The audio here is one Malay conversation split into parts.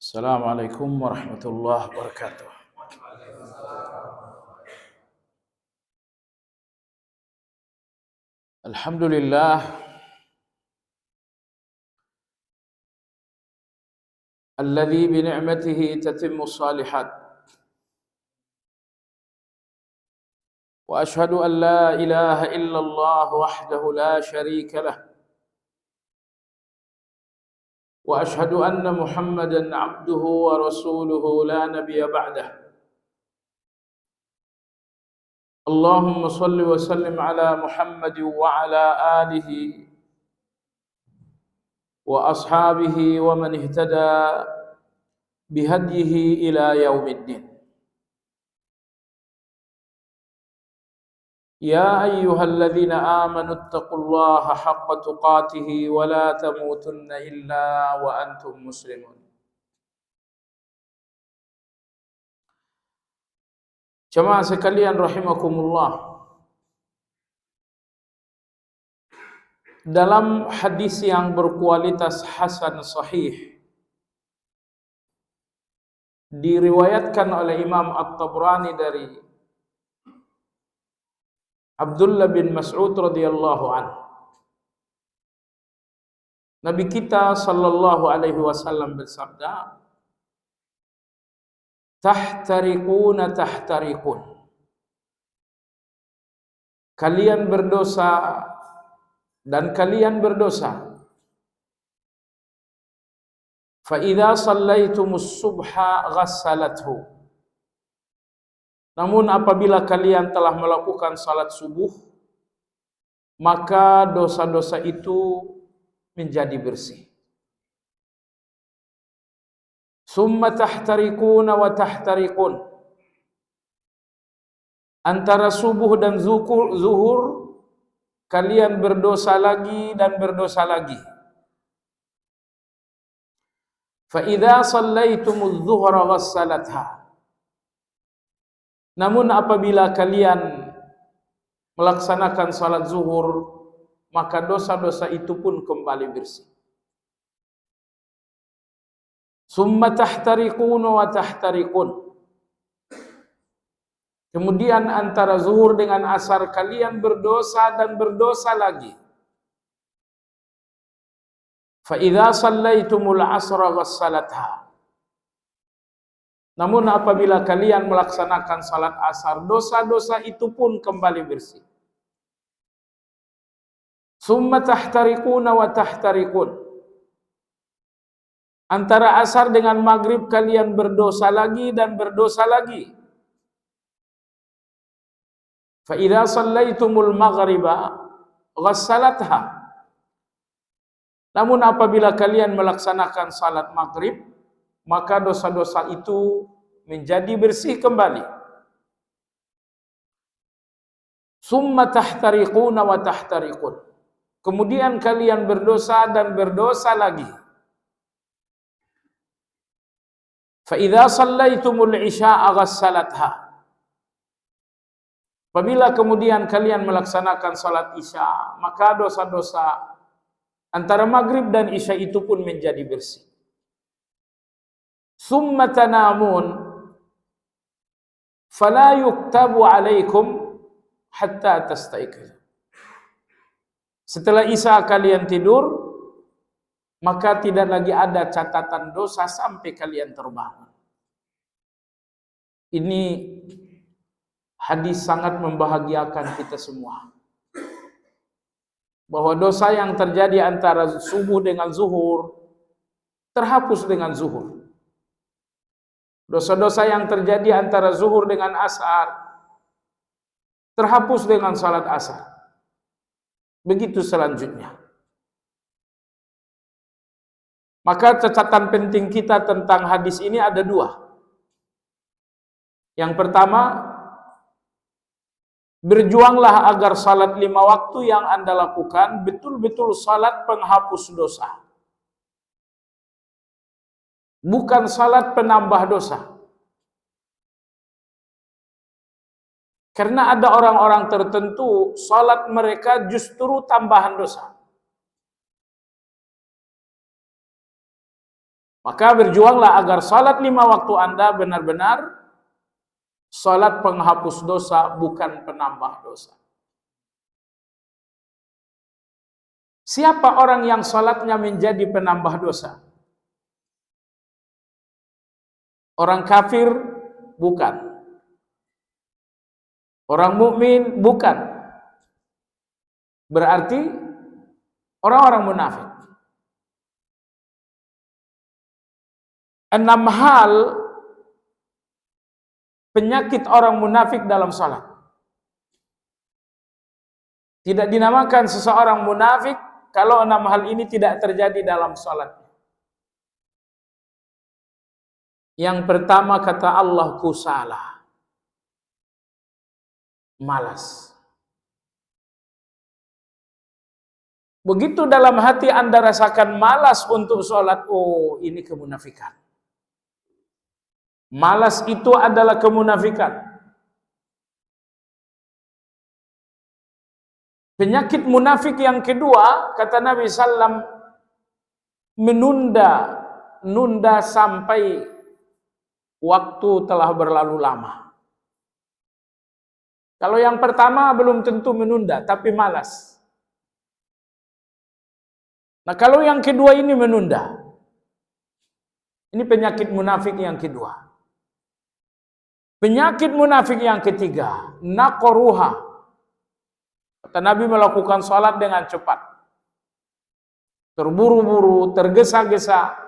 Assalamualaikum warahmatullahi wabarakatuh. Alhamdulillah alladzi bi ni'matihi tatimmu shalihat. Wa ashhadu an la ilaha illallah wahdahu la syarika lah. Wa ashhadu anna Muhammadan 'abduhu wa rasuluhu la nabiyya ba'dah. Allahumma salli wa sallim ala Muhammad wa ala alihi wa ashabihi wa man ihtada bihadyihi ila yaumiddin. Ya ayyuhalladzina amanu taqullaha haqqa tuqatih wa la tamutunna illa wa antum muslimun. Jemaah sekalian rahimakumullah, dalam hadis yang berkualitas hasan sahih diriwayatkan oleh Imam At-Tabrani dari Abdullah bin Mas'ud radhiyallahu anhu, Nabi kita sallallahu alaihi wasallam bersabda, "Tahtariquna tahtariqun." Kalian berdosa dan kalian berdosa. Fa idza shallaitumus subha ghassalathu. Namun apabila kalian telah melakukan salat subuh, maka dosa-dosa itu menjadi bersih. Summa tahtariquna wa tahtariqun. Antara subuh dan zuhur kalian berdosa lagi dan berdosa lagi. Fa idza shallaitumudz zuhra ghassalatha. Namun apabila kalian melaksanakan salat zuhur, maka dosa-dosa itu pun kembali bersih. Summa tahtariquna wa tahtariqun. Kemudian antara zuhur dengan asar kalian berdosa dan berdosa lagi. Fa idza shallaitumul asra ghassalatha. Namun apabila kalian melaksanakan salat asar, dosa-dosa itu pun kembali bersih. Summa tahtariquna wa tahtariqun. Antara asar dengan maghrib kalian berdosa lagi dan berdosa lagi. Fa idza shallaitumul maghriba ghassalatha. Namun apabila kalian melaksanakan salat maghrib, maka dosa-dosa itu menjadi bersih kembali. Summa tahtariquna wa tahtariqun. Kemudian kalian berdosa dan berdosa lagi. Fa idza shallaitumul isya'a ghassalatha. Apabila kemudian kalian melaksanakan salat isya, maka dosa-dosa antara maghrib dan isya itu pun menjadi bersih. Summa tanamun fala yuktabu alaikum hatta tastaiqiz. Setelah isya kalian tidur, maka tidak lagi ada catatan dosa sampai kalian terbangun. Ini hadis sangat membahagiakan kita semua, bahwa dosa yang terjadi antara subuh dengan zuhur terhapus dengan zuhur. Dosa-dosa yang terjadi antara zuhur dengan asar terhapus dengan salat asar. Begitu selanjutnya. Maka catatan penting kita tentang hadis ini ada dua. Yang pertama, berjuanglah agar salat 5 waktu yang Anda lakukan betul-betul salat penghapus dosa. Bukan salat penambah dosa. Karena ada orang-orang tertentu salat mereka justru tambahan dosa. Maka berjuanglah agar salat 5 waktu Anda benar-benar salat penghapus dosa, bukan penambah dosa. Siapa orang yang salatnya menjadi penambah dosa? Orang kafir? Bukan. Orang mukmin? Bukan. Berarti orang-orang munafik. 6 hal penyakit orang munafik dalam salat. Tidak dinamakan seseorang munafik kalau 6 hal ini tidak terjadi dalam salat. Yang pertama, kata Allah, kusala. Malas. Begitu dalam hati Anda rasakan malas untuk sholat, oh ini kemunafikan. Malas itu adalah kemunafikan. Penyakit munafik yang kedua, kata Nabi SAW, menunda sampai waktu telah berlalu lama. Kalau yang pertama belum tentu menunda, tapi malas. Nah, kalau yang kedua ini menunda. Ini penyakit munafik yang kedua. Penyakit munafik yang ketiga, naqruha. Kata Nabi, melakukan salat dengan cepat. Terburu-buru, tergesa-gesa.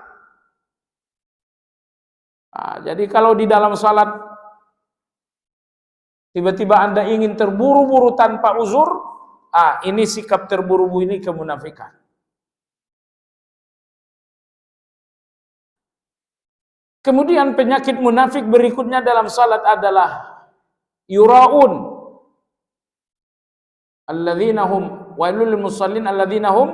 Nah, jadi kalau di dalam salat tiba-tiba Anda ingin terburu-buru tanpa uzur, ini sikap terburu-buru, ini kemunafikan. Kemudian penyakit munafik berikutnya dalam salat adalah yuraun. Alladzina hum wailul lil musallin alladzina hum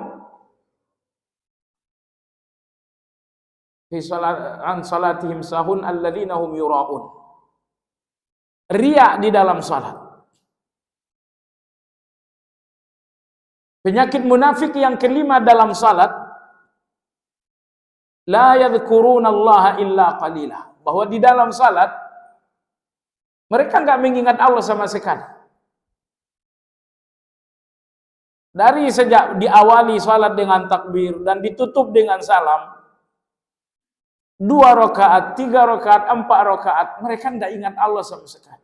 fi salatihim sahun alladzina hum yuraun. Riya di dalam salat. Penyakit munafik yang kelima dalam salat, la yadhkuruna Allah illa qalila. Bahwa di dalam salat mereka enggak mengingat Allah sama sekali. Dari sejak diawali salat dengan takbir dan ditutup dengan salam, 2 rakaat, 3 rakaat, 4 rakaat, mereka tidak ingat Allah sama sekali.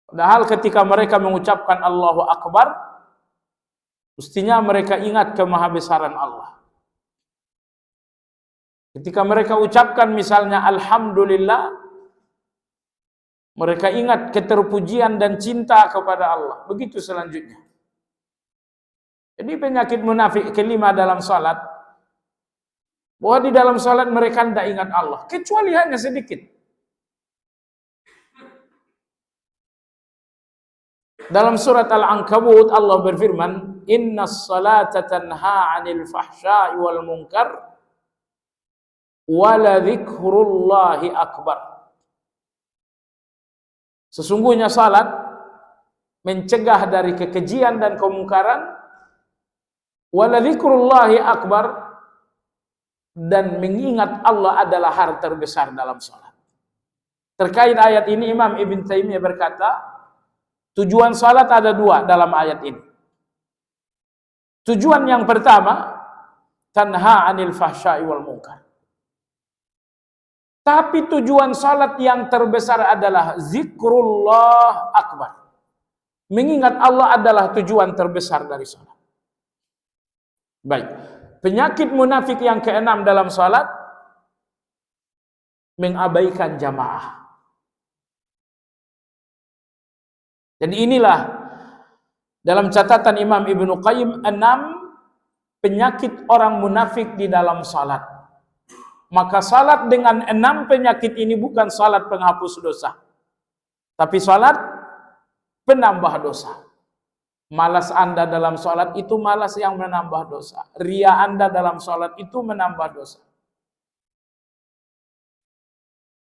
Padahal ketika mereka mengucapkan Allahu Akbar, mestinya mereka ingat kemahabesaran Allah. Ketika mereka ucapkan misalnya Alhamdulillah, mereka ingat keterpujian dan cinta kepada Allah. Begitu selanjutnya. Jadi penyakit munafik kelima dalam salat, bahwa di dalam salat mereka tidak ingat Allah, kecuali hanya sedikit. Dalam surat Al-Ankabut Allah berfirman, "Innas salata tanha 'anil fahsya'i wal munkar wa la dzikrullahi akbar." Sesungguhnya salat mencegah dari kekejian dan kemungkaran, wa la dzikrullahi akbar, dan mengingat Allah adalah hal terbesar dalam salat. Terkait ayat ini Imam Ibn Taimiyah berkata, tujuan salat ada 2 dalam ayat ini. Tujuan yang pertama, tanha 'anil fahsya'i wal munkar. Tapi tujuan salat yang terbesar adalah zikrullah akbar. Mengingat Allah adalah tujuan terbesar dari salat. Baik. Penyakit munafik yang keenam dalam salat, mengabaikan jamaah. Jadi inilah dalam catatan Imam Ibnu Qayyim 6 penyakit orang munafik di dalam salat. Maka salat dengan 6 penyakit ini bukan salat penghapus dosa, tapi salat penambah dosa. Malas Anda dalam salat itu malas yang menambah dosa. Ria Anda dalam salat itu menambah dosa.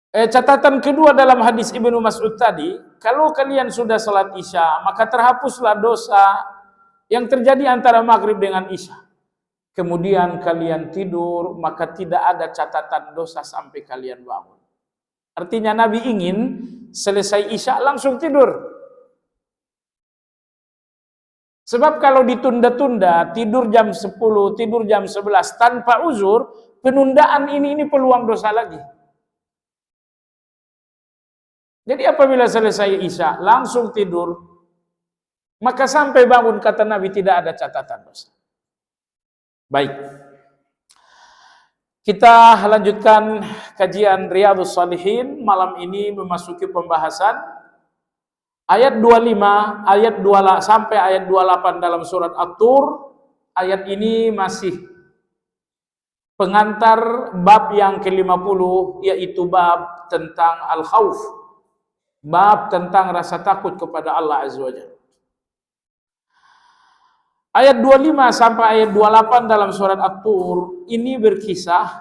Catatan kedua dalam hadis Ibnu Mas'ud tadi, kalau kalian sudah salat Isya, maka terhapuslah dosa yang terjadi antara maghrib dengan Isya. kemudian kalian tidur, maka tidak ada catatan dosa sampai kalian bangun. Artinya Nabi ingin selesai Isya langsung tidur. Sebab kalau ditunda-tunda, tidur jam 10, tidur jam 11 tanpa uzur, penundaan ini peluang dosa lagi. Jadi apabila selesai Isya langsung tidur, maka sampai bangun kata Nabi tidak ada catatan dosa. Baik. Kita lanjutkan kajian Riyadhus Shalihin. Malam ini memasuki pembahasan ayat 25, ayat 2 sampai ayat 28 dalam surat At-Tur. Ayat ini masih pengantar bab yang ke-50, yaitu bab tentang al-khauf. Bab tentang rasa takut kepada Allah Azza wa Jalla. Ayat 25 sampai ayat 28 dalam surat At-Tur ini berkisah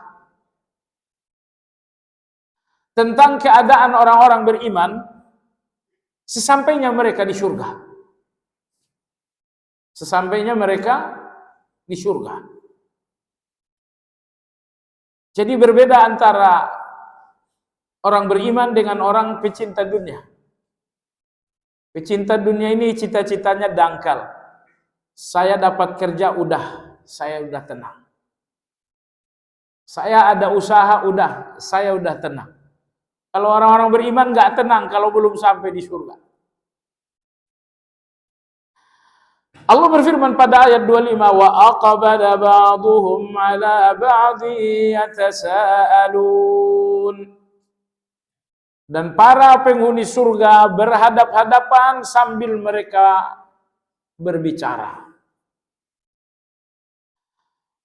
tentang keadaan orang-orang beriman sesampainya mereka di surga. Sesampainya mereka di surga. Jadi berbeda antara orang beriman dengan orang pecinta dunia. Pecinta dunia ini cita-citanya dangkal. Saya dapat kerja saya udah tenang. Saya ada usaha saya udah tenang. Kalau orang-orang beriman nggak tenang kalau belum sampai di surga. Allah berfirman pada ayat 25, wa aqbala ba'dhum 'ala ba'dhi yatasaalun. Dan para penghuni surga berhadap-hadapan sambil mereka berbicara.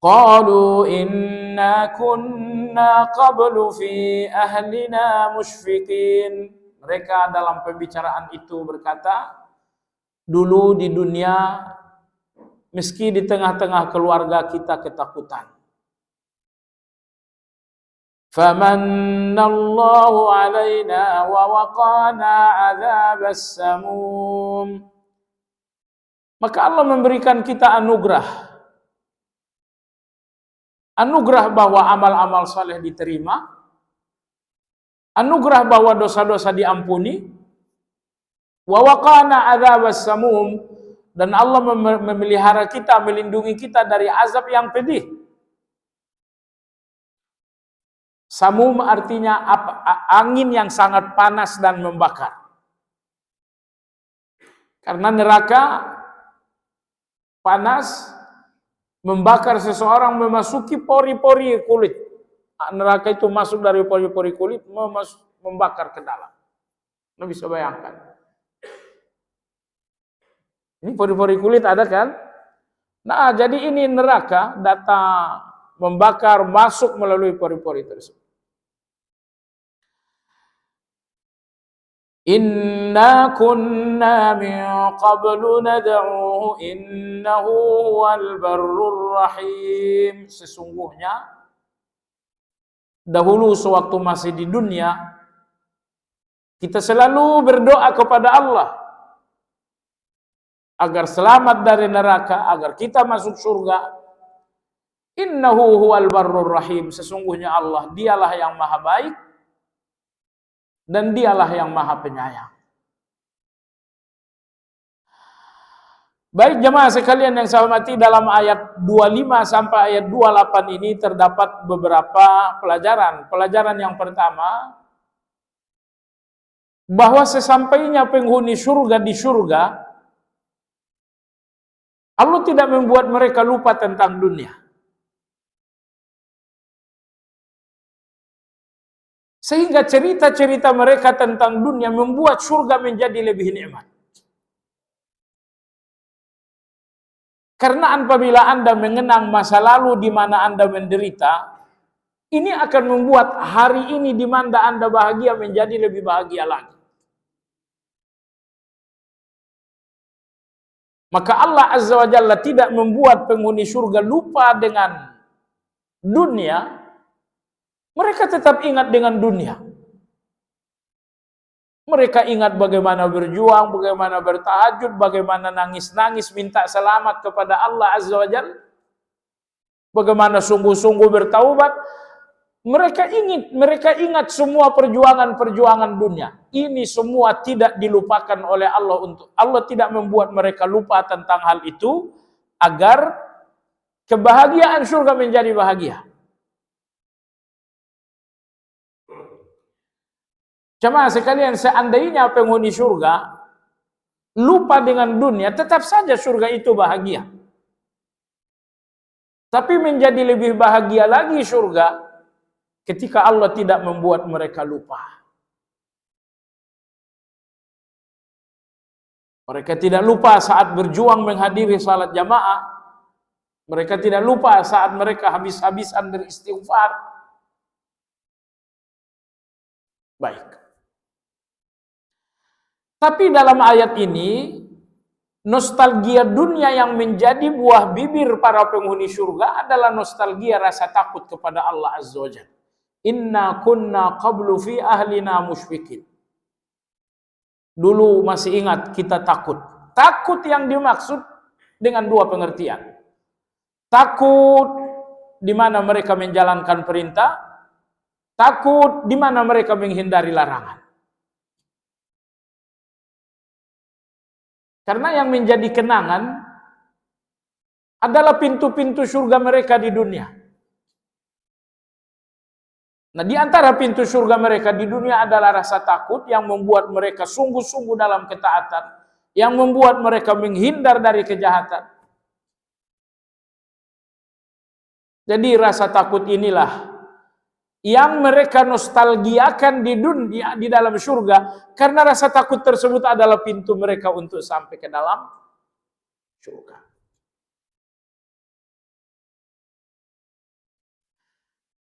Qalu inna kunna qablu fi ahlina musyfiqin. Mereka dalam pembicaraan itu berkata, dulu di dunia meski di tengah-tengah keluarga kita ketakutan. Famannallahu alaina wa waqana 'adzabas samum. Maka Allah memberikan kita anugerah. Anugerah bahwa amal-amal saleh diterima, anugerah bahwa dosa-dosa diampuni, wa waqana 'adzabas samum, dan Allah memelihara kita, melindungi kita dari azab yang pedih. Samum artinya angin yang sangat panas dan membakar. Karena neraka panas membakar seseorang, memasuki pori-pori kulit. Neraka itu masuk dari pori-pori kulit, membakar ke dalam. Anda bisa bayangkan. Ini pori-pori kulit ada kan? Nah, jadi ini neraka datang membakar, masuk melalui pori-pori tersebut. Inna kunna min qablu nad'uhu innahu huwal barrur rahim. Sesungguhnya dahulu sewaktu masih di dunia kita selalu berdoa kepada Allah agar selamat dari neraka, agar kita masuk surga. Innahu huwal barrur rahim. Sesungguhnya Allah, dialah yang maha baik dan dialah yang maha penyayang. Baik jemaah sekalian yang saya hormati, dalam ayat 25 sampai ayat 28 ini terdapat beberapa pelajaran. Pelajaran yang pertama, bahwa sesampainya penghuni surga di surga, Allah tidak membuat mereka lupa tentang dunia. Sehingga cerita-cerita mereka tentang dunia membuat surga menjadi lebih nikmat. Karena apabila Anda mengenang masa lalu di mana Anda menderita, ini akan membuat hari ini di mana Anda bahagia menjadi lebih bahagia lagi. Maka Allah Azza wa Jalla tidak membuat penghuni surga lupa dengan dunia. Mereka tetap ingat dengan dunia. Mereka ingat bagaimana berjuang, bagaimana bertahajud, bagaimana nangis-nangis minta selamat kepada Allah Azza wa Jalla. bagaimana sungguh-sungguh bertaubat. Mereka ingat semua perjuangan-perjuangan dunia. Ini semua tidak dilupakan oleh Allah. Allah tidak membuat mereka lupa tentang hal itu agar kebahagiaan surga menjadi bahagia. Jemaah sekalian, seandainya penghuni surga lupa dengan dunia, tetap saja surga itu bahagia. Tapi menjadi lebih bahagia lagi surga ketika Allah tidak membuat mereka lupa. Mereka tidak lupa saat berjuang menghadiri salat jamaah. Mereka tidak lupa saat mereka habis-habisan beristighfar. Baik. Tapi dalam ayat ini, nostalgia dunia yang menjadi buah bibir para penghuni surga adalah nostalgia rasa takut kepada Allah Azza wa Jalla. Inna kunna qablu fi ahlina musyfikin. Dulu masih ingat kita takut. Takut yang dimaksud dengan dua pengertian. Takut di mana mereka menjalankan perintah, takut di mana mereka menghindari larangan. Karena yang menjadi kenangan adalah pintu-pintu surga mereka di dunia. Nah, di antara pintu surga mereka di dunia adalah rasa takut yang membuat mereka sungguh-sungguh dalam ketaatan, yang membuat mereka menghindar dari kejahatan. Jadi rasa takut inilah yang mereka nostalgiakan di dunia, di dalam surga, karena rasa takut tersebut adalah pintu mereka untuk sampai ke dalam surga.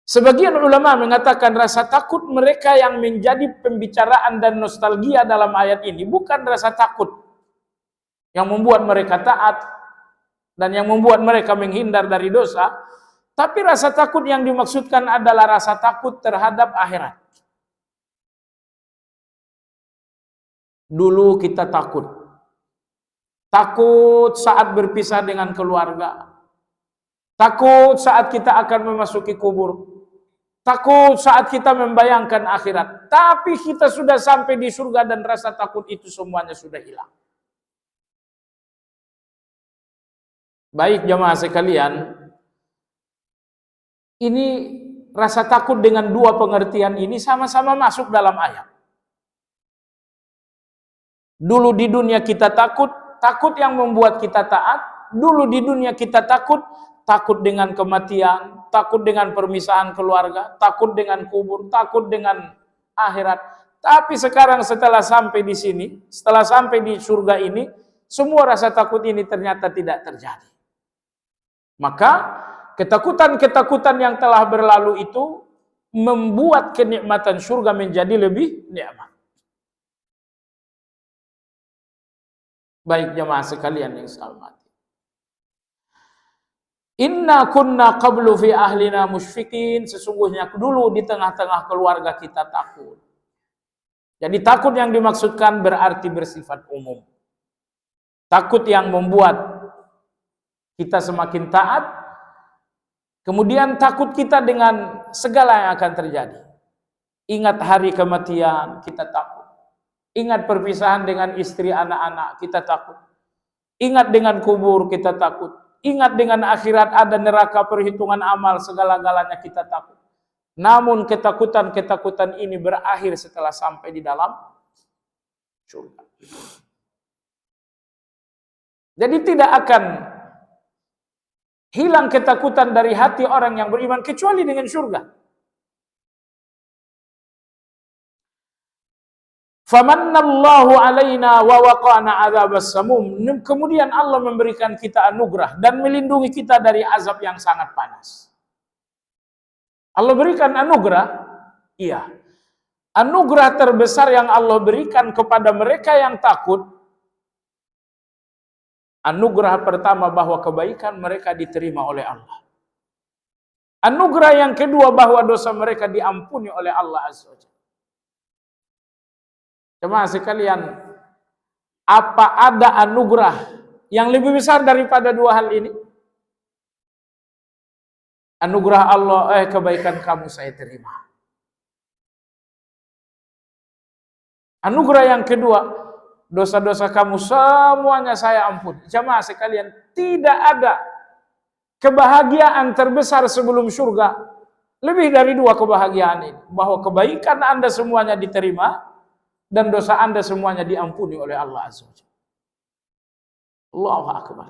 Sebagian ulama mengatakan rasa takut mereka yang menjadi pembicaraan dan nostalgia dalam ayat ini bukan rasa takut yang membuat mereka taat dan yang membuat mereka menghindar dari dosa, tapi rasa takut yang dimaksudkan adalah rasa takut terhadap akhirat. Dulu kita takut. Takut saat berpisah dengan keluarga. Takut saat kita akan memasuki kubur. Takut saat kita membayangkan akhirat. Tapi kita sudah sampai di surga dan rasa takut itu semuanya sudah hilang. Baik jemaah sekalian, ini rasa takut dengan dua pengertian ini sama-sama masuk dalam ayat. Dulu di dunia kita takut, takut yang membuat kita taat. Dulu di dunia kita takut, takut dengan kematian, takut dengan permisahan keluarga, takut dengan kubur, takut dengan akhirat. Tapi sekarang setelah sampai di sini, setelah sampai di surga ini, semua rasa takut ini ternyata tidak terjadi. Maka ketakutan-ketakutan yang telah berlalu itu membuat kenikmatan surga menjadi lebih nikmat. Baik jemaah sekalian yang saya hormati. Inna kunna qablu fi ahlina musyfikin. Sesungguhnya dulu di tengah-tengah keluarga kita takut. Jadi takut yang dimaksudkan berarti bersifat umum. Takut yang membuat kita semakin taat. Kemudian takut kita dengan segala yang akan terjadi. Ingat hari kematian, kita takut. Ingat perpisahan dengan istri anak-anak, kita takut. Ingat dengan kubur, kita takut. Ingat dengan akhirat ada neraka, perhitungan amal, segala-galanya kita takut. Namun ketakutan-ketakutan ini berakhir setelah sampai di dalam surga. Jadi tidak akan hilang ketakutan dari hati orang yang beriman kecuali dengan surga. Famannallahu alaina wa waqana adzabas samum. Kemudian Allah memberikan kita anugerah dan melindungi kita dari azab yang sangat panas. Allah berikan anugerah, iya. Anugerah terbesar yang Allah berikan kepada mereka yang takut, anugerah pertama bahwa kebaikan mereka diterima oleh Allah. Anugerah yang kedua bahwa dosa mereka diampuni oleh Allah Azza wa Jalla. Jemaah sekalian, apa ada anugerah yang lebih besar daripada dua hal ini? Anugerah Allah, kebaikan kamu saya terima. Anugerah yang kedua, dosa-dosa kamu semuanya saya ampuni. Jamaah sekalian, tidak ada kebahagiaan terbesar sebelum surga lebih dari dua kebahagiaan ini. Bahwa kebaikan Anda semuanya diterima dan dosa Anda semuanya diampuni oleh Allah Azza wa Jalla. Allahu Akbar.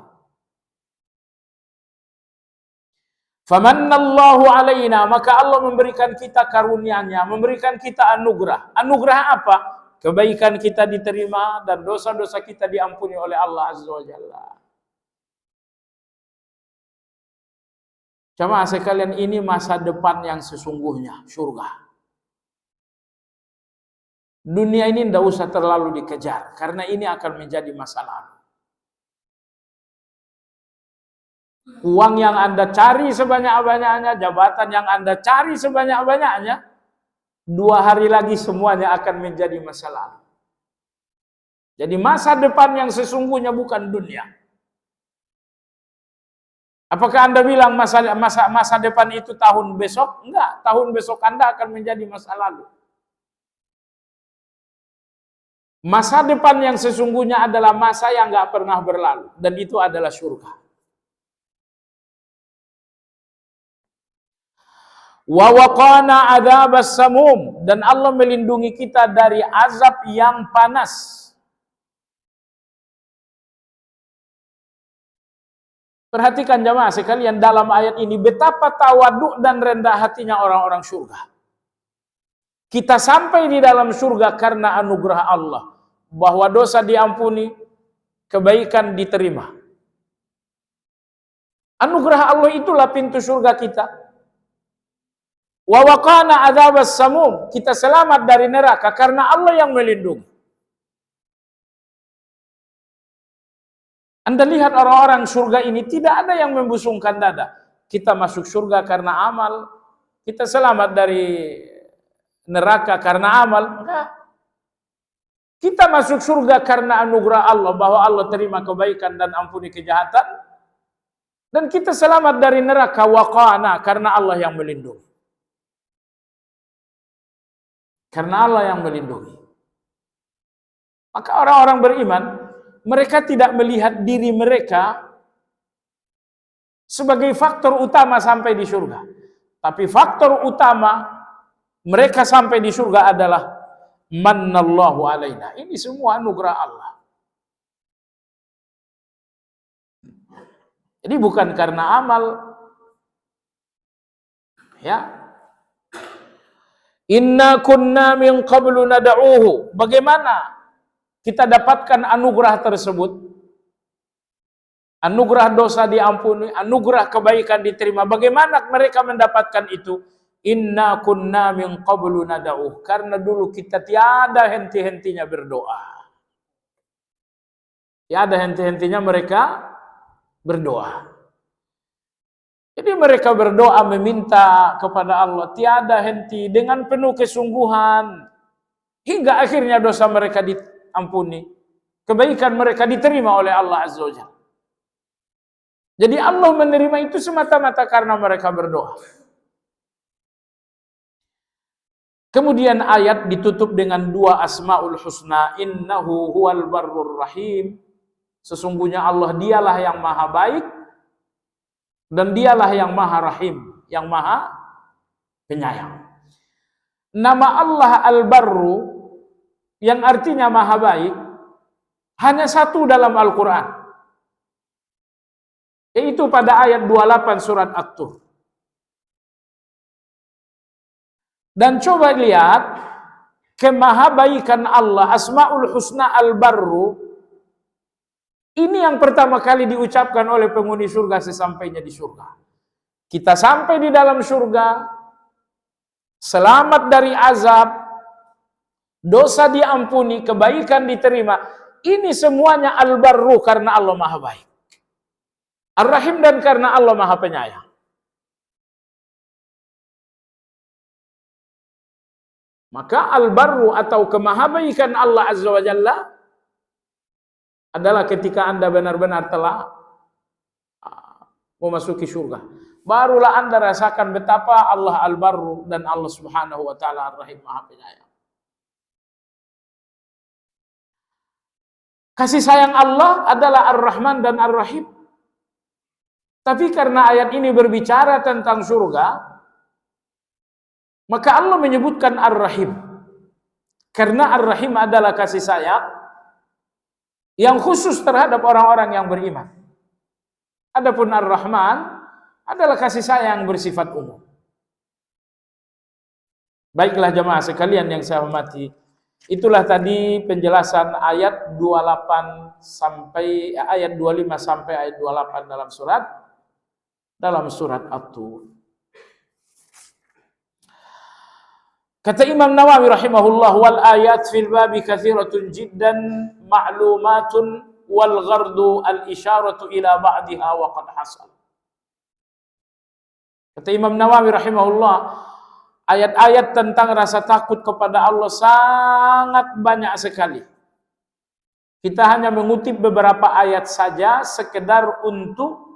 Famannallahu alaina, maka Allah memberikan kita karunia-Nya, memberikan kita anugerah. Anugerah apa? Kebaikan kita diterima dan dosa-dosa kita diampuni oleh Allah Azza wa Jalla. Jamaah sekalian, ini masa depan yang sesungguhnya, surga. Dunia ini tidak usah terlalu dikejar, karena ini akan menjadi masa lalu. Uang yang Anda cari sebanyak-banyaknya, jabatan yang Anda cari sebanyak-banyaknya, 2 hari lagi semuanya akan menjadi masa lalu. Jadi masa depan yang sesungguhnya bukan dunia. Apakah Anda bilang masa depan itu tahun besok? Enggak, tahun besok Anda akan menjadi masa lalu. Masa depan yang sesungguhnya adalah masa yang enggak pernah berlalu, dan itu adalah surga. Wa waqana adzabas samum, dan Allah melindungi kita dari azab yang panas. Perhatikan jamaah sekalian, dalam ayat ini betapa tawaduk dan rendah hatinya orang-orang surga. Kita sampai di dalam surga karena anugerah Allah, bahwa dosa diampuni, kebaikan diterima. Anugerah Allah itulah pintu surga kita. Wa waqana adzabas samum, kita selamat dari neraka karena Allah yang melindungi. Anda lihat orang-orang surga ini tidak ada yang membusungkan dada. Kita masuk surga karena amal, kita selamat dari neraka karena amal. Enggak. Kita masuk surga karena anugerah Allah, bahwa Allah terima kebaikan dan ampuni kejahatan, dan kita selamat dari neraka waqana karena Allah yang melindungi. Karena Allah yang melindungi. Maka orang-orang beriman, mereka tidak melihat diri mereka sebagai faktor utama sampai di surga. Tapi faktor utama mereka sampai di surga adalah mannallahu alaina. Ini semua anugerah Allah. Jadi bukan karena amal. Ya. Inna kunna min qablu nad'uhu. Bagaimana kita dapatkan anugerah tersebut? Anugerah dosa diampuni, anugerah kebaikan diterima. Bagaimana mereka mendapatkan itu? Inna kunna min qablu nad'uhu. Karena dulu kita tiada henti-hentinya berdoa. Tiada henti-hentinya mereka berdoa. Jadi mereka berdoa meminta kepada Allah tiada henti dengan penuh kesungguhan hingga akhirnya dosa mereka diampuni, kebaikan mereka diterima oleh Allah Azza wa Jalla. Jadi Allah menerima itu semata-mata karena mereka berdoa. Kemudian ayat ditutup dengan 2 asmaul husna, innahu huwal barrur rahim. Sesungguhnya Allah dialah yang maha baik dan dialah yang maha rahim, yang maha penyayang. Nama Allah Al-Barru yang artinya maha baik hanya satu dalam Al-Quran, yaitu pada ayat 28 surat At-Tur. Dan coba lihat kemahabaikan Allah, Asmaul Husna Al-Barru. Ini yang pertama kali diucapkan oleh penghuni surga sesampainya di surga. Kita sampai di dalam surga, selamat dari azab, dosa diampuni, kebaikan diterima. Ini semuanya Al-Barru karena Allah maha baik. Ar-Rahim dan karena Allah maha penyayang. Maka Al-Barru atau kemahabaikan Allah Azza wa Jalla adalah ketika Anda benar-benar telah memasuki surga. barulah Anda rasakan betapa Allah Al-Barru dan Allah Subhanahu wa taala Ar-Rahim, Maha Penyayang. Kasih sayang Allah adalah Ar-Rahman dan Ar-Rahim. Tapi karena ayat ini berbicara tentang surga, maka Allah menyebutkan Ar-Rahim. Karena Ar-Rahim adalah kasih sayang yang khusus terhadap orang-orang yang beriman. Adapun Ar-Rahman adalah kasih sayang bersifat umum. Baiklah jemaah sekalian yang saya hormati, itulah tadi penjelasan ayat 28 sampai ayat 25 sampai ayat 28 dalam surat At-Tur. Kata Imam Nawawi rahimahullah, wal ayat fil babi katsiratun jiddan ma'lumatun wal ghardu al isyaratu ila ba'diha wa qad hasal. Kata Imam Nawawi rahimahullah, ayat-ayat tentang rasa takut kepada Allah sangat banyak sekali. Kita hanya mengutip beberapa ayat saja sekedar untuk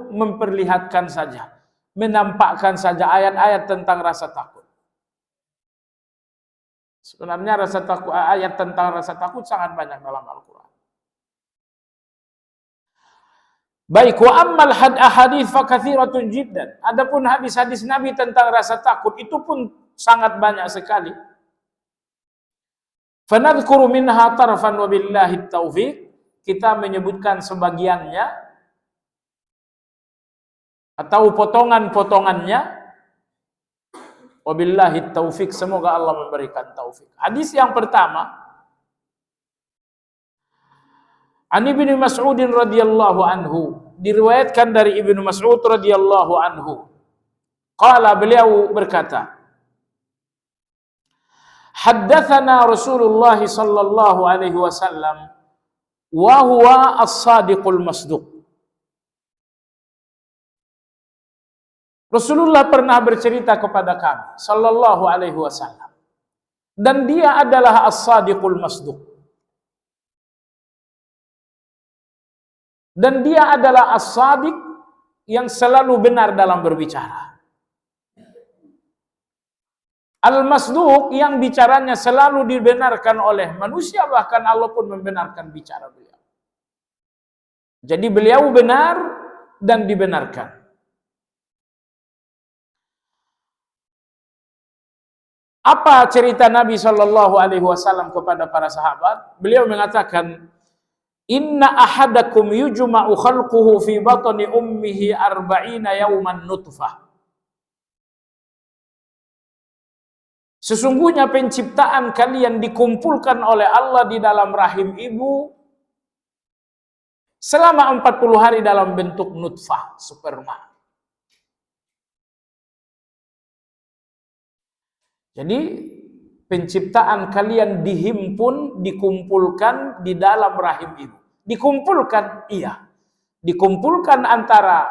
memperlihatkan saja, menampakkan saja ayat-ayat tentang rasa takut. Sebenarnya ayat tentang rasa takut sangat banyak dalam Al-Quran. Baik, wa ammal hadis fa katsiratun jiddan. Adapun hadis-hadis Nabi tentang rasa takut itu pun sangat banyak sekali. Fa nadhkuru minha tarfan wa billahi taufiq. Kita menyebutkan sebagiannya atau potongan-potongannya. Wabillahi taufik, semoga Allah memberikan taufik. Hadis yang pertama, An Ibnu Mas'ud radhiyallahu anhu, diriwayatkan dari Ibnu Mas'ud radhiyallahu anhu. Qala, beliau berkata, haddatsana Rasulullah sallallahu alaihi wasallam wa huwa as-sadiqul masduq. Rasulullah pernah bercerita kepada kami sallallahu alaihi wasallam, dan dia adalah as-sadiqul masduq. Dan dia adalah as-sadiq yang selalu benar dalam berbicara. Al-masduq yang bicaranya selalu dibenarkan oleh manusia, bahkan Allah pun membenarkan bicara beliau. Jadi beliau benar dan dibenarkan. Apa cerita Nabi Shallallahu Alaihi Wasallam kepada para sahabat? Beliau mengatakan, Inna ahadakum yujma'u khalquhu fi batni ummihi arba'ina yawman nutfah. Sesungguhnya penciptaan kalian dikumpulkan oleh Allah di dalam rahim ibu selama 40 hari dalam bentuk nutfah, sperma. Jadi penciptaan kalian dihimpun, dikumpulkan di dalam rahim ibu. Dikumpulkan, iya. Dikumpulkan antara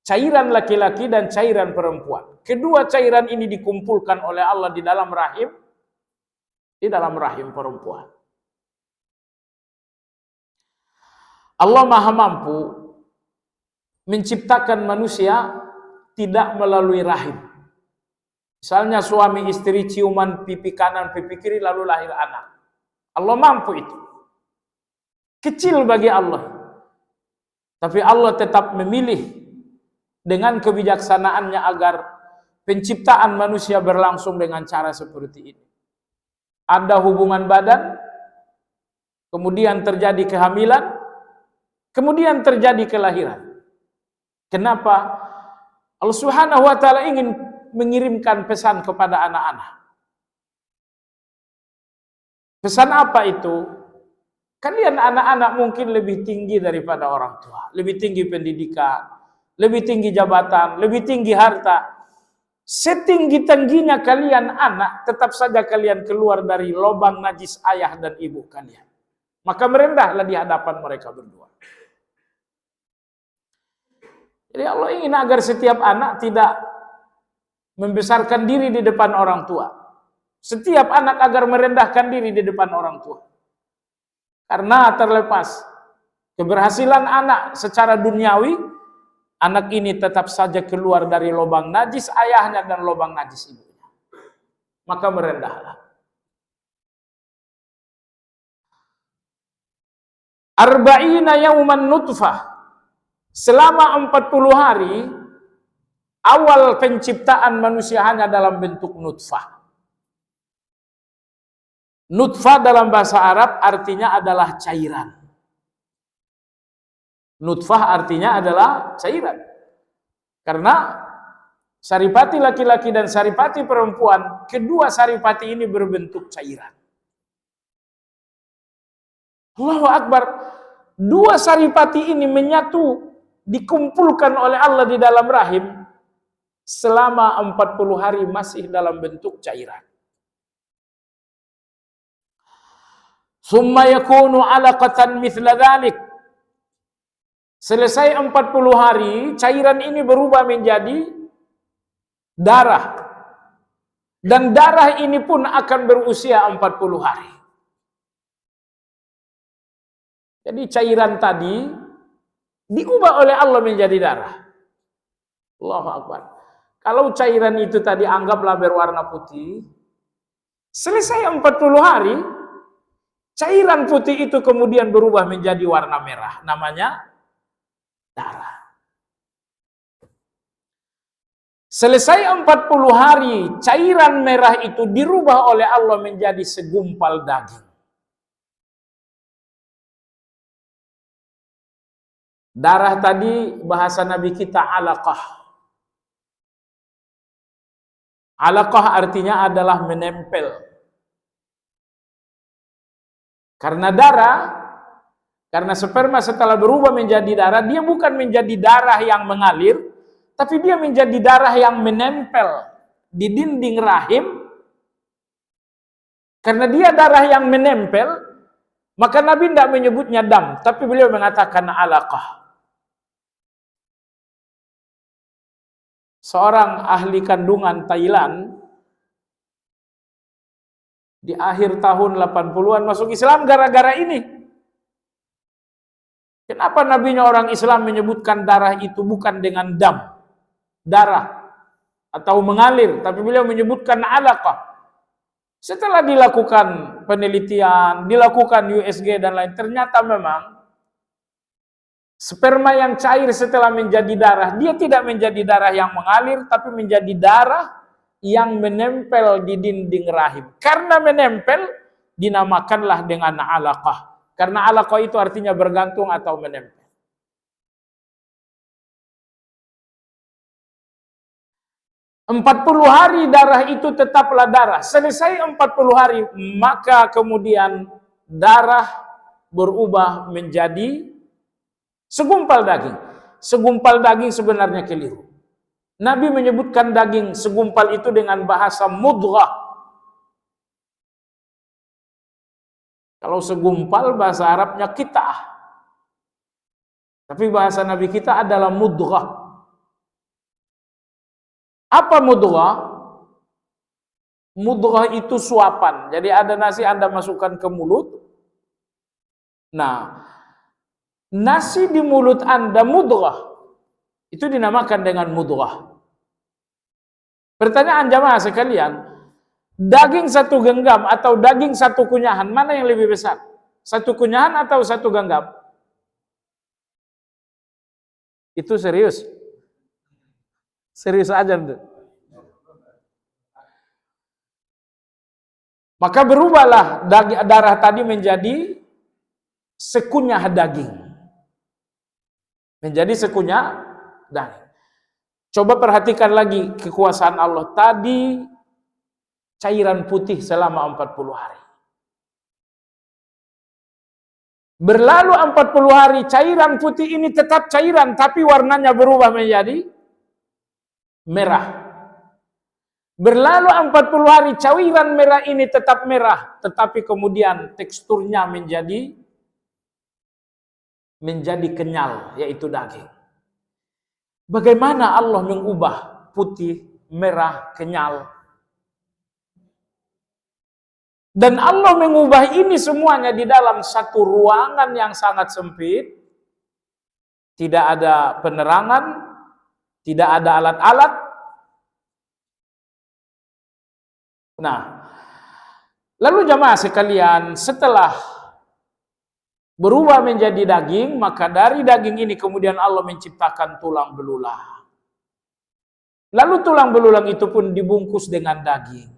cairan laki-laki dan cairan perempuan. Kedua cairan ini dikumpulkan oleh Allah di dalam rahim perempuan. Allah Maha Mampu menciptakan manusia tidak melalui rahim. Misalnya suami istri ciuman pipi kanan, pipi kiri, lalu lahir anak. Allah mampu itu. Kecil bagi Allah. Tapi Allah tetap memilih dengan kebijaksanaannya agar penciptaan manusia berlangsung dengan cara seperti ini. Ada hubungan badan, kemudian terjadi kehamilan, kemudian terjadi kelahiran. Kenapa? Allah Subhanahu wa taala ingin mengirimkan pesan kepada anak-anak. Pesan apa itu? Kalian anak-anak mungkin lebih tinggi daripada orang tua, lebih tinggi pendidikan, lebih tinggi jabatan, lebih tinggi harta. Setinggi-tingginya kalian anak, tetap saja kalian keluar dari lubang najis ayah dan ibu kalian. Maka merendahlah di hadapan mereka berdua. Jadi Allah ingin agar setiap anak tidak membesarkan diri di depan orang tua. Setiap anak agar merendahkan diri di depan orang tua. Karena terlepas keberhasilan anak secara duniawi, anak ini tetap saja keluar dari lubang najis ayahnya dan lubang najis ibunya. Maka merendahlah. Arba'ina yauman nutfah. Selama 40 hari, awal penciptaan manusia hanya dalam bentuk nutfah. Nutfah dalam bahasa Arab artinya adalah cairan. Nutfah artinya adalah cairan. Karena saripati laki-laki dan saripati perempuan, kedua saripati ini berbentuk cairan. Allahu Akbar. Dua saripati ini menyatu, dikumpulkan oleh Allah di dalam rahim selama 40 hari masih dalam bentuk cairan. Summa yakunu 'alaqatan mithla dhalik. Selesai 40 hari, cairan ini berubah menjadi darah. Dan darah ini pun akan berusia 40 hari. Jadi cairan tadi diubah oleh Allah menjadi darah. Allahu Akbar. Kalau cairan itu tadi anggaplah berwarna putih, selesai 40 hari, cairan putih itu kemudian berubah menjadi warna merah. Namanya darah. Selesai 40 hari, cairan merah itu dirubah oleh Allah menjadi segumpal daging. Darah tadi bahasa Nabi kita alaqah. Alaqah artinya adalah menempel. Karena darah, karena sperma setelah berubah menjadi darah, dia bukan menjadi darah yang mengalir, tapi dia menjadi darah yang menempel di dinding rahim. Karena dia darah yang menempel, maka Nabi tidak menyebutnya dam, tapi beliau mengatakan alaqah. Seorang ahli kandungan Thailand di akhir tahun 80-an masuk Islam gara-gara ini. Kenapa nabinya orang Islam menyebutkan darah itu bukan dengan dam, darah atau mengalir, tapi beliau menyebutkan alaqah. Setelah dilakukan penelitian, dilakukan USG dan lain, ternyata memang sperma yang cair setelah menjadi darah, dia tidak menjadi darah yang mengalir, tapi menjadi darah yang menempel di dinding rahim. Karena menempel, dinamakanlah dengan alaqah. Karena alaqah itu artinya bergantung atau menempel. Empat 40 hari darah itu tetaplah darah. Selesai 40 hari, maka kemudian darah berubah menjadi segumpal daging. Segumpal daging sebenarnya keliru. Nabi menyebutkan daging segumpal itu dengan bahasa mudghah. Kalau segumpal bahasa Arabnya qit'ah. Tapi bahasa Nabi kita adalah mudghah. Apa mudghah? Mudghah itu suapan. Jadi ada nasi Anda masukkan ke mulut. Nah, nasi di mulut Anda mudghah. Itu dinamakan dengan mudghah. Pertanyaan jamaah sekalian, daging satu genggam atau daging satu kunyahan, mana yang lebih besar? Satu kunyahan atau satu genggam? Itu serius. Serius aja tuh. Maka berubahlah darah tadi menjadi sekunyah daging. Menjadi sekunyah daging. Coba perhatikan lagi kekuasaan Allah. Tadi cairan putih selama 40 hari. Berlalu 40 hari, cairan putih ini tetap cairan, tapi warnanya berubah menjadi merah. Berlalu 40 hari, cairan merah ini tetap merah, tetapi kemudian teksturnya menjadi kenyal, yaitu daging. Bagaimana Allah mengubah putih, merah, kenyal? Dan Allah mengubah ini semuanya di dalam satu ruangan yang sangat sempit, tidak ada penerangan, tidak ada alat-alat. Nah, lalu jamaah sekalian, setelah berubah menjadi daging, maka dari daging ini kemudian Allah menciptakan tulang belulang. Lalu tulang belulang itu pun dibungkus dengan daging.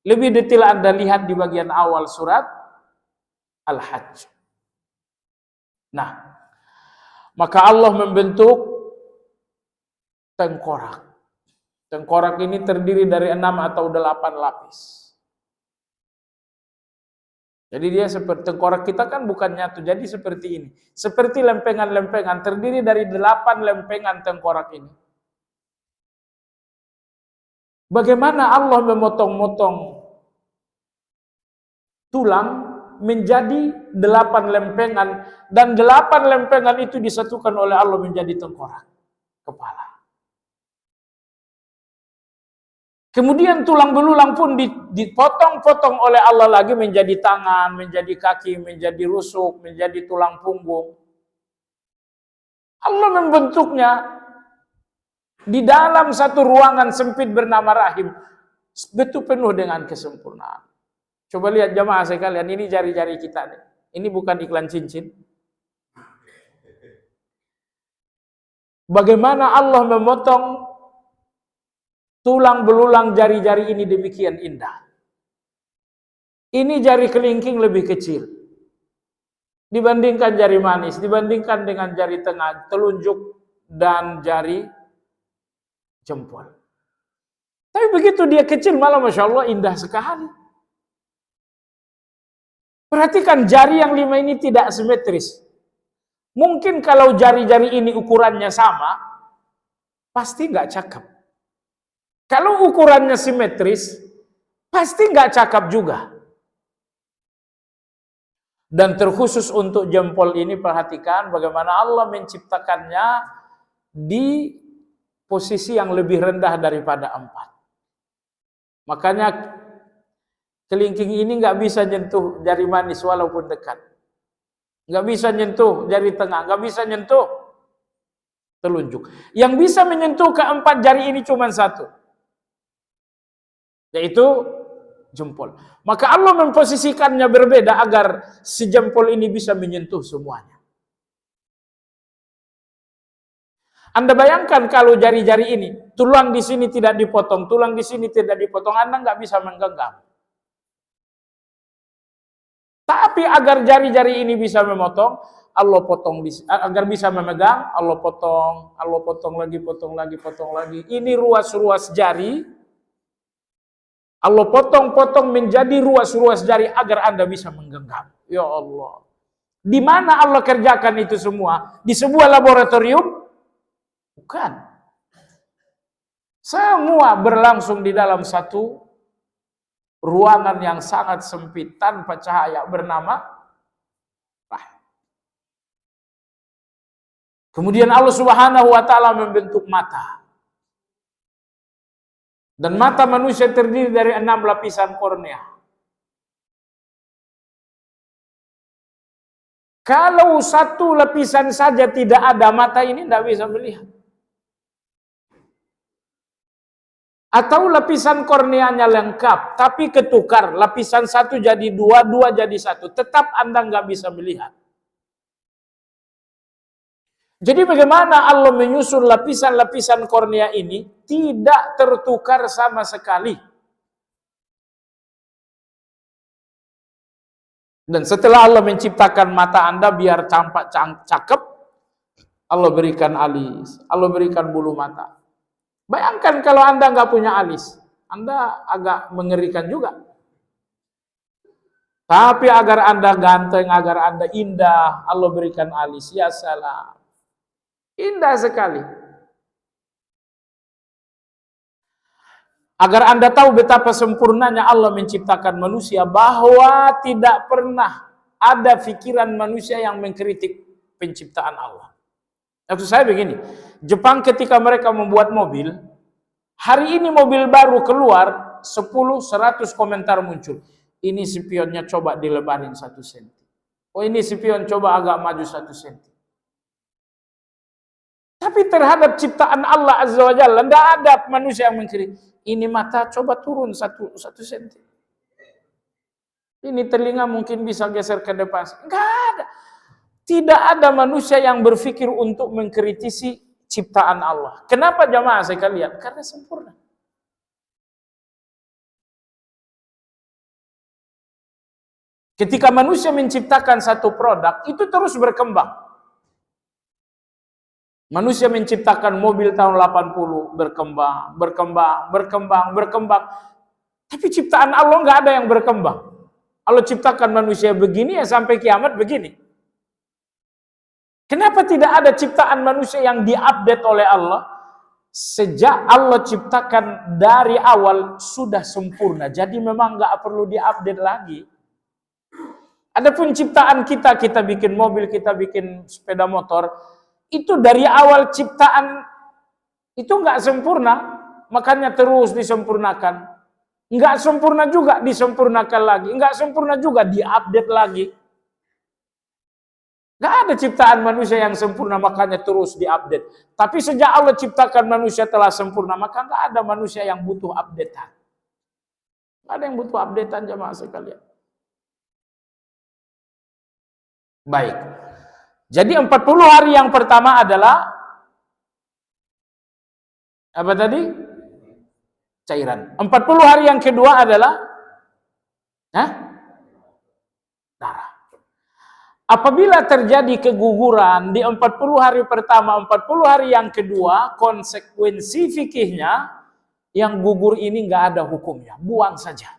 Lebih detail Anda lihat di bagian awal surat Al-Hajj. Nah, maka Allah membentuk tengkorak. Tengkorak ini terdiri dari 6 atau 8 lapis. Jadi dia seperti tengkorak kita kan bukan nyatu, jadi seperti ini. Seperti lempengan-lempengan, terdiri dari 8 lempengan tengkorak ini. Bagaimana Allah memotong-motong tulang menjadi 8 lempengan, dan 8 lempengan itu disatukan oleh Allah menjadi tengkorak kepala. Kemudian tulang belulang pun dipotong-potong oleh Allah lagi menjadi tangan, menjadi kaki, menjadi rusuk, menjadi tulang punggung. Allah membentuknya di dalam satu ruangan sempit bernama rahim, betul penuh dengan kesempurnaan. Coba lihat jamaah sekalian, ini jari-jari kita nih. Ini bukan iklan cincin. Bagaimana Allah memotong tulang belulang jari-jari ini demikian indah. Ini jari kelingking lebih kecil dibandingkan jari manis, dibandingkan dengan jari tengah, telunjuk, dan jari jempol. Tapi begitu dia kecil malah Masya Allah indah sekali. Perhatikan jari yang 5 ini tidak simetris. Mungkin kalau jari-jari ini ukurannya sama, pasti nggak cakep. Kalau ukurannya simetris, pasti nggak cakep juga. Dan terkhusus untuk jempol ini, perhatikan bagaimana Allah menciptakannya di posisi yang lebih rendah daripada 4. Makanya kelingking ini nggak bisa nyentuh jari manis walaupun dekat. Nggak bisa nyentuh jari tengah, nggak bisa nyentuh telunjuk. Yang bisa menyentuh keempat jari ini cuma satu, yaitu jempol. Maka Allah memposisikannya berbeda agar si jempol ini bisa menyentuh semuanya. Anda bayangkan kalau jari-jari ini, tulang di sini tidak dipotong, tulang di sini tidak dipotong, Anda nggak bisa menggenggam. Tapi agar jari-jari ini bisa memotong, Allah potong, agar bisa memegang, Allah potong lagi, potong lagi, potong lagi. Ini ruas-ruas jari, Allah potong-potong menjadi ruas-ruas jari agar Anda bisa menggenggam. Ya Allah. Di mana Allah kerjakan itu semua? Di sebuah laboratorium? Bukan. Semua berlangsung di dalam satu ruangan yang sangat sempit tanpa cahaya bernama rahim. Kemudian Allah Subhanahu wa taala membentuk mata. Dan mata manusia terdiri dari 6 lapisan kornea. Kalau satu lapisan saja tidak ada, mata ini tidak bisa melihat. Atau lapisan korneanya lengkap, tapi ketukar, lapisan 1 jadi 2, 2 jadi 1, tetap Anda nggak bisa melihat. Jadi bagaimana Allah menyusun lapisan-lapisan kornea ini tidak tertukar sama sekali. Dan setelah Allah menciptakan mata Anda biar tampak cakep, Allah berikan alis, Allah berikan bulu mata. Bayangkan kalau Anda nggak punya alis, Anda agak mengerikan juga. Tapi agar Anda ganteng, agar Anda indah, Allah berikan alis. Ya salam. Indah sekali. Agar Anda tahu betapa sempurnanya Allah menciptakan manusia, bahwa tidak pernah ada pikiran manusia yang mengkritik penciptaan Allah. Maksud saya begini, Jepang ketika mereka membuat mobil, hari ini mobil baru keluar, 10-100 komentar muncul. Ini spionnya coba dilebarin 1 senti. Oh ini spion coba agak maju 1 senti. Tapi terhadap ciptaan Allah Azza wa Jalla, tidak ada manusia yang mengkritik. Ini mata coba turun satu senti. Ini telinga mungkin bisa geser ke depan. Enggak ada. Tidak ada manusia yang berpikir untuk mengkritisi ciptaan Allah. Kenapa jamaah sekalian? Karena sempurna. Ketika manusia menciptakan satu produk, itu terus berkembang. Manusia menciptakan mobil tahun 80, berkembang. Tapi ciptaan Allah nggak ada yang berkembang. Allah ciptakan manusia begini, ya sampai kiamat begini. Kenapa tidak ada ciptaan manusia yang diupdate oleh Allah? Sejak Allah ciptakan dari awal sudah sempurna. Jadi memang nggak perlu diupdate lagi. Adapun ciptaan kita bikin mobil, kita bikin sepeda motor, itu dari awal ciptaan itu nggak sempurna, makanya terus disempurnakan. Nggak sempurna juga disempurnakan lagi, nggak sempurna juga diupdate lagi. Nggak ada ciptaan manusia yang sempurna, makanya terus diupdate. Tapi sejak Allah ciptakan manusia telah sempurna, maka nggak ada manusia yang butuh updatean. Nggak ada yang butuh updatean jamaah sekalian. Baik. Jadi 40 hari yang pertama adalah apa tadi? Cairan. 40 hari yang kedua adalah darah. Apabila terjadi keguguran di 40 hari pertama, 40 hari yang kedua, konsekuensi fikihnya yang gugur ini nggak ada hukumnya, buang saja.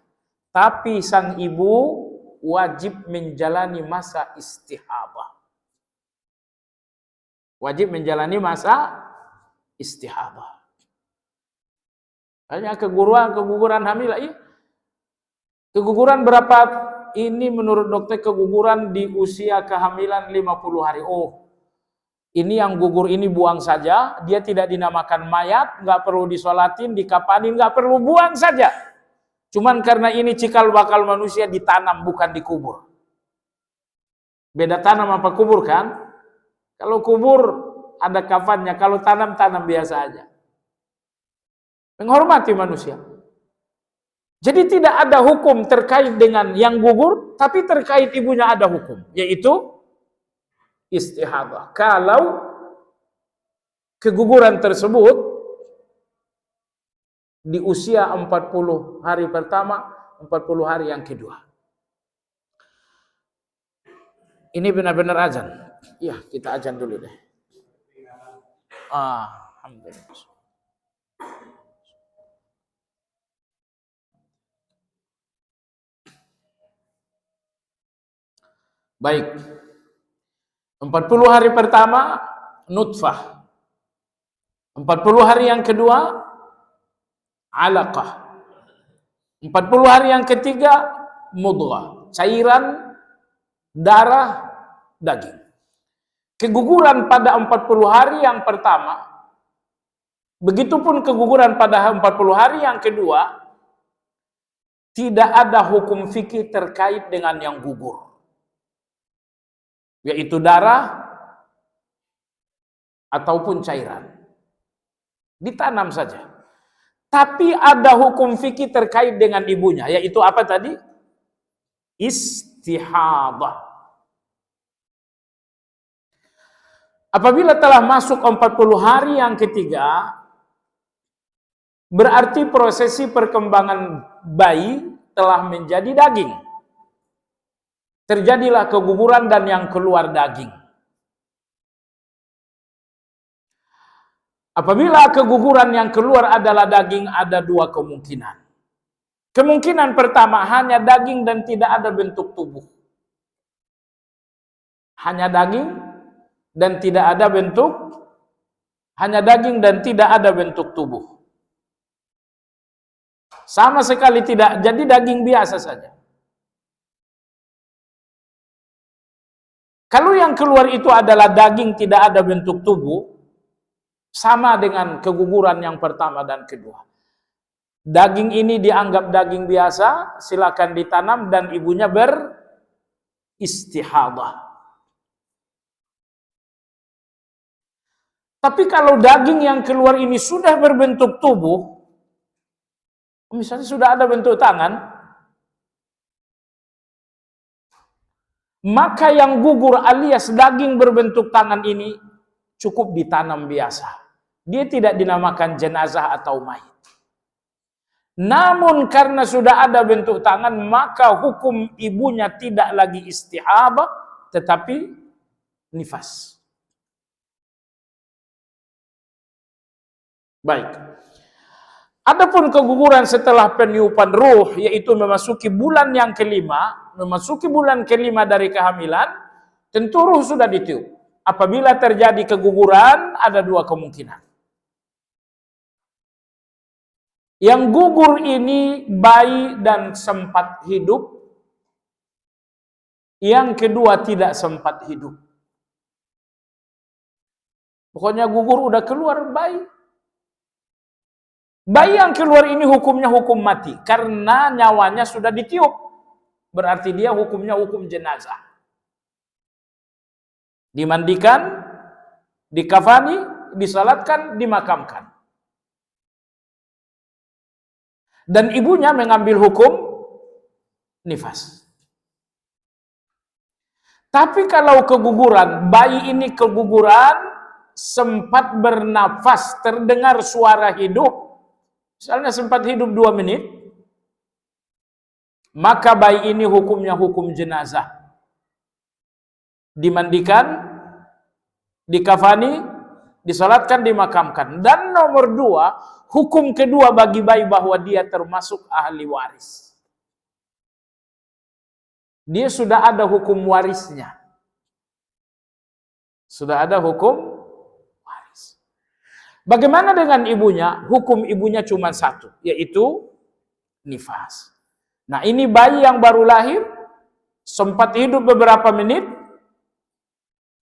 Tapi sang ibu wajib menjalani masa istihadah. Wajib menjalani masa istihadah. Hanya keguguran hamil, iya. Keguguran berapa ini menurut dokter? Keguguran di usia kehamilan 50 hari. Oh, ini yang gugur ini buang saja. Dia tidak dinamakan mayat, nggak perlu disolatin, dikapanin, nggak perlu, buang saja. Cuman karena ini cikal bakal manusia ditanam bukan dikubur. Beda tanam apa kubur kan? Kalau kubur ada kafannya, kalau tanam biasa aja. Menghormati manusia. Jadi tidak ada hukum terkait dengan yang gugur, tapi terkait ibunya ada hukum, yaitu istihadah. Kalau keguguran tersebut di usia 40 hari pertama, 40 hari yang kedua. Ini benar-benar azan. Iya, kita azan dulu deh. Alhamdulillah. Baik. 40 hari pertama nutfah. 40 hari yang kedua alaqah. 40 hari yang ketiga mudghah, cairan darah daging. Keguguran pada 40 hari yang pertama, begitupun keguguran pada 40 hari yang kedua, tidak ada hukum fikih terkait dengan yang gugur, yaitu darah ataupun cairan. Ditanam saja. Tapi ada hukum fikih terkait dengan ibunya, yaitu apa tadi? Istihadah. Apabila telah masuk 40 hari yang ketiga, berarti prosesi perkembangan bayi telah menjadi daging. Terjadilah keguguran dan yang keluar daging. Apabila keguguran yang keluar adalah daging, ada dua kemungkinan. Kemungkinan pertama, hanya daging dan tidak ada bentuk tubuh. Hanya daging dan tidak ada bentuk, hanya daging dan tidak ada bentuk tubuh. Sama sekali tidak, jadi daging biasa saja. Kalau yang keluar itu adalah daging tidak ada bentuk tubuh, sama dengan keguguran yang pertama dan kedua. Daging ini dianggap daging biasa, silakan ditanam dan ibunya beristihadah. Tapi kalau daging yang keluar ini sudah berbentuk tubuh, misalnya sudah ada bentuk tangan, maka yang gugur alias daging berbentuk tangan ini cukup ditanam biasa. Dia tidak dinamakan jenazah atau mayit. Namun karena sudah ada bentuk tangan, maka hukum ibunya tidak lagi istihabah, tetapi nifas. Baik. Adapun keguguran setelah peniupan ruh, yaitu memasuki bulan yang kelima, dari kehamilan, tentu ruh sudah ditiup. Apabila terjadi keguguran, ada dua kemungkinan. Yang gugur ini bayi dan sempat hidup, yang kedua tidak sempat hidup. Pokoknya gugur udah keluar bayi. Bayi yang keluar ini hukumnya hukum mati karena nyawanya sudah ditiup. Berarti dia hukumnya hukum jenazah. Dimandikan, dikafani, disalatkan, dimakamkan. Dan ibunya mengambil hukum nifas. Tapi kalau keguguran, bayi ini keguguran, sempat bernafas, terdengar suara hidup, misalnya sempat hidup 2 menit, maka bayi ini hukumnya hukum jenazah. Dimandikan, dikafani, disalatkan, dimakamkan. Dan nomor 2, hukum kedua bagi bayi bahwa dia termasuk ahli waris. Dia sudah ada hukum warisnya. Sudah ada hukum waris. Bagaimana dengan ibunya? Hukum ibunya cuma satu, yaitu nifas. Nah, ini bayi yang baru lahir, sempat hidup beberapa menit.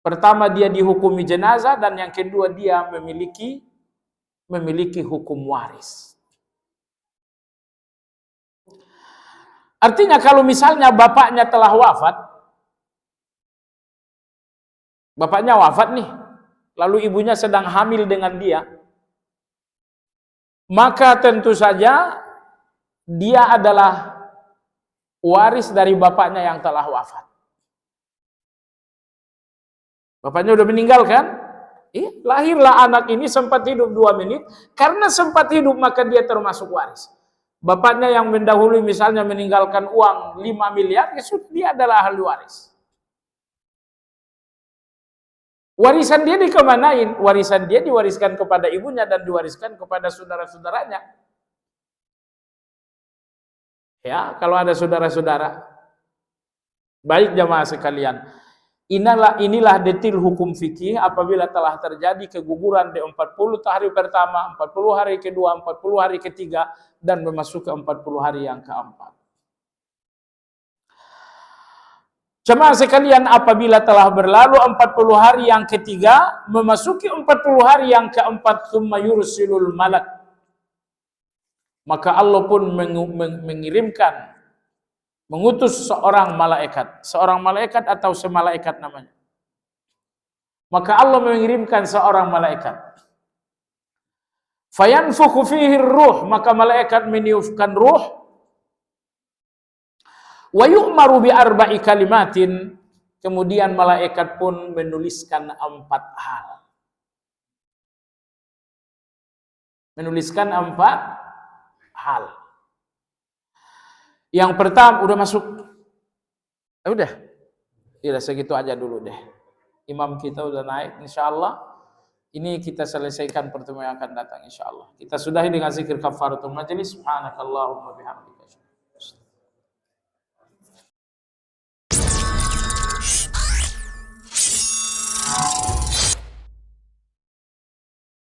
Pertama dia dihukumi jenazah, dan yang kedua dia memiliki hukum waris. Artinya kalau misalnya bapaknya telah wafat, bapaknya wafat nih, lalu ibunya sedang hamil dengan dia, maka tentu saja dia adalah waris dari bapaknya yang telah wafat. Bapaknya udah meninggal kan? Lahirlah anak ini sempat hidup 2 menit. Karena sempat hidup maka dia termasuk waris. Bapaknya yang mendahului misalnya meninggalkan uang 5 miliar, ya sudah, dia adalah ahli waris. Warisan dia dikemanain? Warisan dia diwariskan kepada ibunya dan diwariskan kepada saudara-saudaranya. Ya, kalau ada saudara-saudara. Baik jamaah sekalian. Inilah detail hukum fikih apabila telah terjadi keguguran di 40 hari pertama, 40 hari kedua, 40 hari ketiga, dan memasuki 40 hari yang keempat. Jemaah sekalian, apabila telah berlalu 40 hari yang ketiga, memasuki 40 hari yang keempat, tsumma yursilul malak. Maka Allah pun mengutus seorang malaikat atau semalaikat namanya. Maka Allah mengirimkan seorang malaikat. Fayanfukhu fihi ruh, maka malaikat meniupkan ruh. Wa yu'maru bi arba'i kalimatin, kemudian malaikat pun menuliskan 4 hal. Menuliskan 4 hal. Yang pertama, udah masuk. Udah. Ya segitu aja dulu deh. Imam kita udah naik, insyaallah. Ini kita selesaikan pertemuan yang akan datang, insyaallah. Kita sudahi dengan zikir kafaratul majelis. Subhanakallahumma bihamdika.